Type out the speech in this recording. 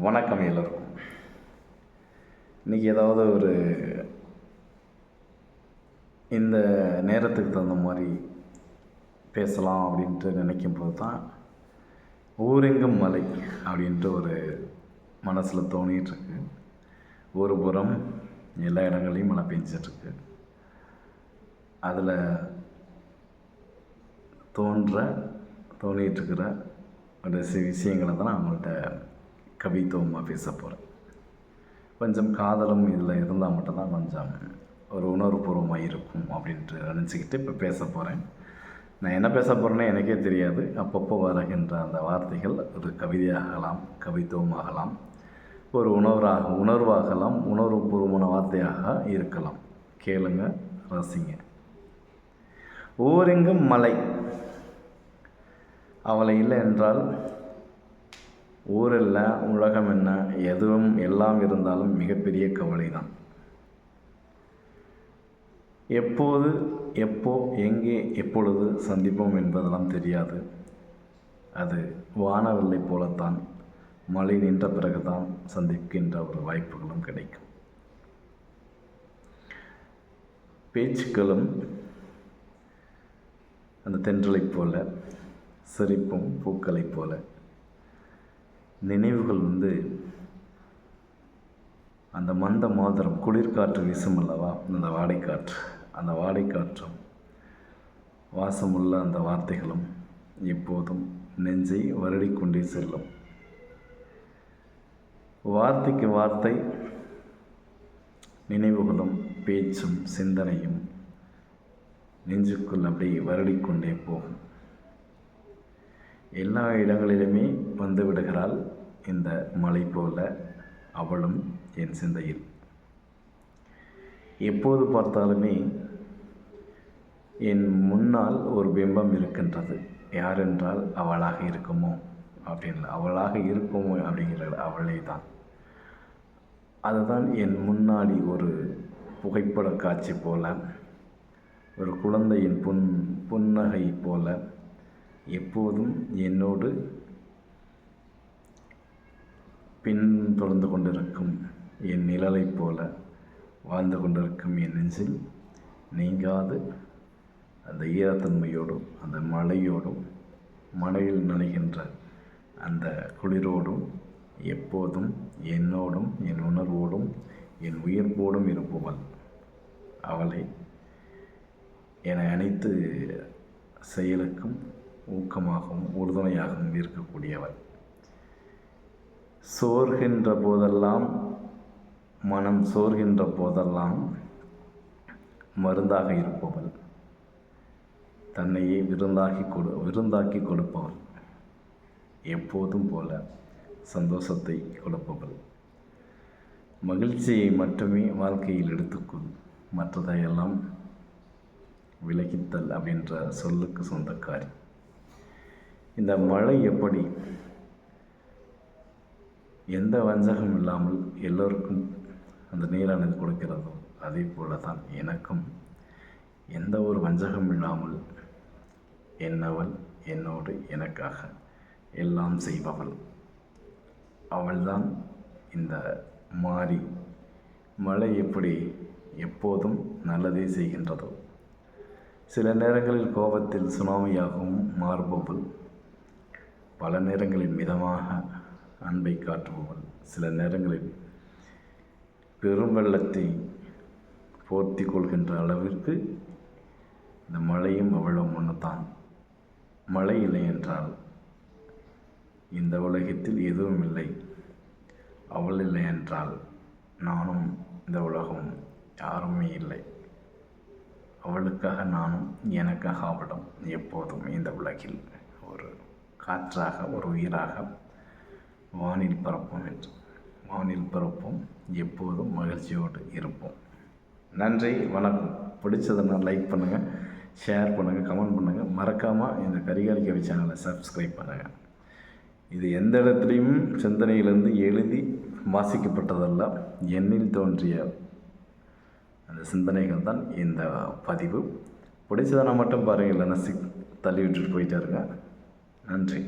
வணக்கம் எல்லோருக்கும். இன்றைக்கி ஏதாவது ஒரு இந்த நேரத்துக்கு தகுந்த மாதிரி பேசலாம் அப்படின்ட்டு நினைக்கும்போது தான் ஊரெங்கும் மலை அப்படின்ட்டு ஒரு மனசில் தோணிகிட்ருக்கு. ஒரு புறம் எல்லா இடங்களையும் மழை பெஞ்சிட்ருக்கு. அதில் தோணிகிட்ருக்கிற ஒரு விஷயங்களை தான் நான் அவங்கள்ட்ட கவித்துவமாக பேச போகிறேன். கொஞ்சம் காதலும் இதில் இருந்தால் மட்டும்தான் கொஞ்சம் ஒரு உணர்வுபூர்வமாக இருக்கும் அப்படின்ட்டு நினச்சிக்கிட்டு இப்போ பேச போகிறேன். நான் என்ன பேச போகிறேன்னே எனக்கே தெரியாது. அப்பப்போ வருகின்ற அந்த வார்த்தைகள் ஒரு கவிதையாகலாம், கவித்துவமாகலாம், ஒரு உணர்வாகலாம், உணர்வுபூர்வமான வார்த்தையாக இருக்கலாம். கேளுங்க, ரசிங்க. ஊரெங்கும் மலை, அவளை இல்லை என்றால் ஊரில் உலகம் என்ன, எதுவும் எல்லாம் இருந்தாலும் மிகப்பெரிய கவலை தான். எப்போது, எப்போ, எங்கே, எப்பொழுது சந்திப்போம் என்பதெல்லாம் தெரியாது. அது வானவில்லை போலத்தான். மழை நின்ற பிறகுதான் சந்திக்கின்ற ஒரு வாய்ப்புகளும் கிடைக்கும். பேச்சுக்களும் அந்த தென்றலைப் போல, சிரிப்பும் பூக்களைப் போல, நினைவுகள் அந்த மந்த மாதரம் குளிர்காற்று வீசும் அல்லவா, அந்த வாடைக்காற்றும் வாசமுள்ள அந்த வார்த்தைகளும் எப்போதும் நெஞ்சை வருடிக்கொண்டே செல்லும். வார்த்தைக்கு வார்த்தை, நினைவுகளும் பேச்சும் சிந்தனையும் நெஞ்சுக்குள் அப்படியே வருடிக்கொண்டே போகும். எல்லா இடங்களிலுமே வந்து விடுகிறாள் இந்த மலை போல அவளும் என் சிந்தையில். எப்போது பார்த்தாலுமே என் முன்னால் ஒரு பிம்பம் இருக்கின்றது. யாரென்றால் அவளாக இருக்குமோ அப்படிங்கிற அவளே தான். அதுதான் என் முன்னாடி ஒரு புகைப்பட காட்சி போல, ஒரு குழந்தையின் புன்னகை போல எப்போதும் என்னோடு பின்தொடர்ந்து கொண்டிருக்கும் என் நிழலைப் போல வாழ்ந்து கொண்டிருக்கும் என் நெஞ்சில் நீங்காது அந்த ஈரத்தன்மையோடும், அந்த மழையோடும், மழையில் நனைகின்ற அந்த குளிரோடும் எப்போதும் என்னோடும், என் உணர்வோடும், என் உயிர்ப்போடும் இருப்பவள் அவளை என அனைத்து செயலுக்கும் ஊக்கமாகவும் உறுதுணையாகவும் இருக்கக்கூடியவள். மனம் சோர்கின்ற போதெல்லாம் மருந்தாக இருப்பவள், தன்னையே விருந்தாக்கி கொடுப்பவள், எப்போதும் போல சந்தோஷத்தை கொடுப்பவள். மகிழ்ச்சியை மட்டுமே வாழ்க்கையில் எடுத்துக்கொள், மற்றதையெல்லாம் விலகித்தல் அப்படின்ற சொல்லுக்கு சொந்தக்காரி. இந்த மழை எப்படி எந்த வஞ்சகம் இல்லாமல் எல்லோருக்கும் அந்த நீரானது கொடுக்கிறதோ, அதே போல தான் எனக்கும் எந்த ஒரு வஞ்சகம் இல்லாமல் என்னவள் என்னோடு எனக்காக எல்லாம் செய்பவள். அவள்தான் இந்த மழை எப்படி எப்போதும் நல்லதே செய்கின்றதோ, சில நேரங்களில் கோபத்தில் சுனாமியாகவும் மாறுபவள், பல நேரங்களில் மிதமாக அன்பை காட்டுபவள், சில நேரங்களில் பெரும் வெள்ளத்தை போர்த்தி கொள்கின்ற அளவிற்கு இந்த மழையும் அவளும் ஒன்று தான். மழை இல்லை என்றால் இந்த உலகத்தில் எதுவும் இல்லை. அவள் இல்லை என்றால் நானும் இந்த உலகம் யாருமே இல்லை. அவளுக்காக நானும், எனக்காக அவளும் எப்போதும் இந்த உலகில் ஒரு காற்றாக, ஒரு உயிராக வானில் பரப்போம், எப்போதும் மகிழ்ச்சியோடு இருப்போம். நன்றி, வணக்கம். பிடிச்சதுன்னா லைக் பண்ணுங்கள், ஷேர் பண்ணுங்கள், கமெண்ட் பண்ணுங்கள். மறக்காமல் இந்த கரிகாலி கவி சேனலை சப்ஸ்கிரைப் பண்ணுங்கள். இது எந்த இடத்துலையும் சிந்தனையிலிருந்து எழுதி வாசிக்கப்பட்டதல்ல, என்னில் தோன்றிய அந்த சிந்தனைகள் தான் இந்த பதிவு. பிடிச்சதை மட்டும் பாருங்கள், இல்லைன்னா தள்ளி விட்டுட்டு போயிட்டே இருங்க. நன்றி.